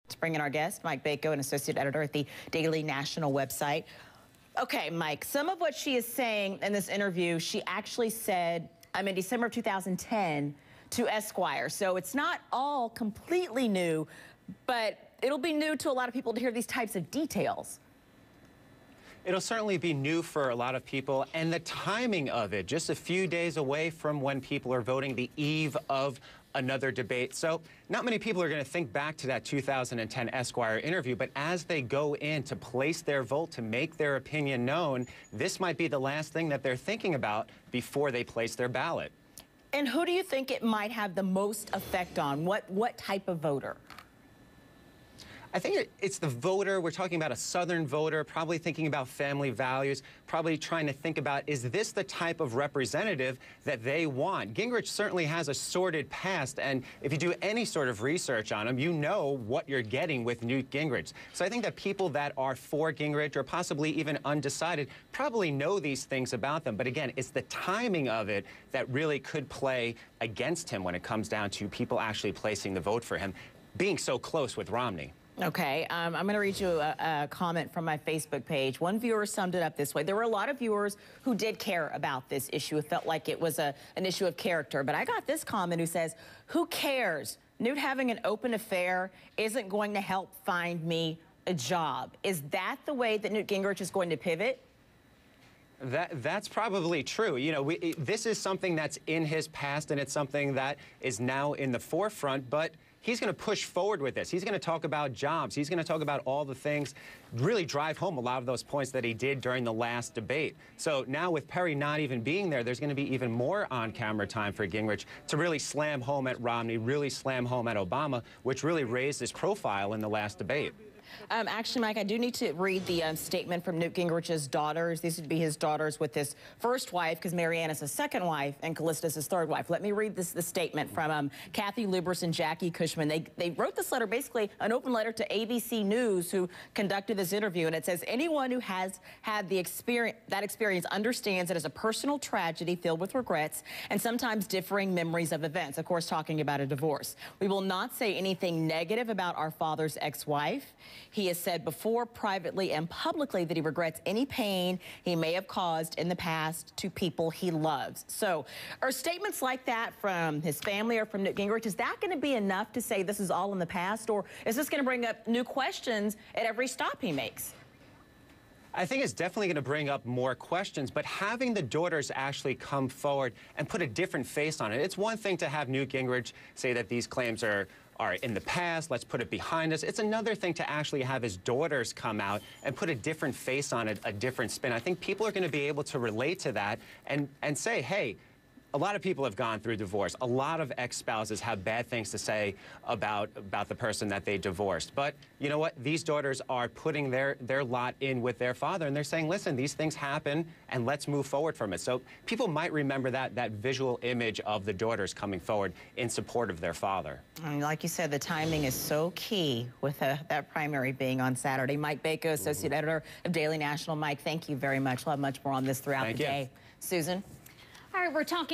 Let's bring in our guest, Mike Bako, an associate editor at the Daily National website. Okay, Mike, some of what she is saying in this interview, she actually said, in December of 2010 to Esquire. So it's not all completely new, but it'll be new to a lot of people to hear these types of details. It'll certainly be new for a lot of people, and the timing of it, just a few days away from when people are voting, the eve of another debate. So not many people are going to think back to that 2010 Esquire interview, but as they go in to place their vote, to make their opinion known, this might be the last thing that they're thinking about before they place their ballot. And who do you think it might have the most effect on? What type of voter? I think it's the voter. We're talking about a Southern voter, probably thinking about family values, probably trying to think about, is this the type of representative that they want? Gingrich certainly has a sordid past, and if you do any sort of research on him, you know what you're getting with Newt Gingrich. So I think that people that are for Gingrich or possibly even undecided probably know these things about them. But again, it's the timing of it that really could play against him when it comes down to people actually placing the vote for him, being so close with Romney. Okay, I'm going to read you a comment from my Facebook page. One viewer summed it up this way. There were a lot of viewers who did care about this issue. It felt like it was an issue of character. But I got this comment who says, who cares? Newt having an open affair isn't going to help find me a job. Is that the way that Newt Gingrich is going to pivot? That's probably true. You know, this is something that's in his past, and it's something that is now in the forefront, but he's going to push forward with this. He's going to talk about jobs. He's going to talk about all the things, really drive home a lot of those points that he did during the last debate. So now with Perry not even being there, there's going to be even more on-camera time for Gingrich to really slam home at Romney, really slam home at Obama, which really raised his profile in the last debate. Actually, Mike, I do need to read the statement from Newt Gingrich's daughters. These would be his daughters with his first wife, because Marianne is his second wife and Callista's his third wife. Let me read the statement from Kathy Lubers and Jackie Cushman. They wrote this letter, basically an open letter to ABC News, who conducted this interview, and it says, anyone who has had that experience understands it as a personal tragedy filled with regrets and sometimes differing memories of events. Of course, talking about a divorce. We will not say anything negative about our father's ex-wife. He has said before, privately and publicly, that he regrets any pain he may have caused in the past to people he loves. So are statements like that from his family or from Newt Gingrich, is that going to be enough to say this is all in the past, or is this going to bring up new questions at every stop he makes? I think it's definitely going to bring up more questions, but having the daughters actually come forward and put a different face on it. It's one thing to have Newt Gingrich say that these claims are in the past, let's put it behind us. It's another thing to actually have his daughters come out and put a different face on it, a different spin. I think people are going to be able to relate to that and say, hey, a lot of people have gone through divorce. A lot of ex-spouses have bad things to say about the person that they divorced. But you know what? These daughters are putting their lot in with their father, and they're saying, listen, these things happen, and let's move forward from it. So people might remember that visual image of the daughters coming forward in support of their father. And like you said, the timing is so key with that primary being on Saturday. Mike Bako, associate editor of Daily National. Mike, thank you very much. We'll have much more on this throughout the day. Susan? All right, we're talking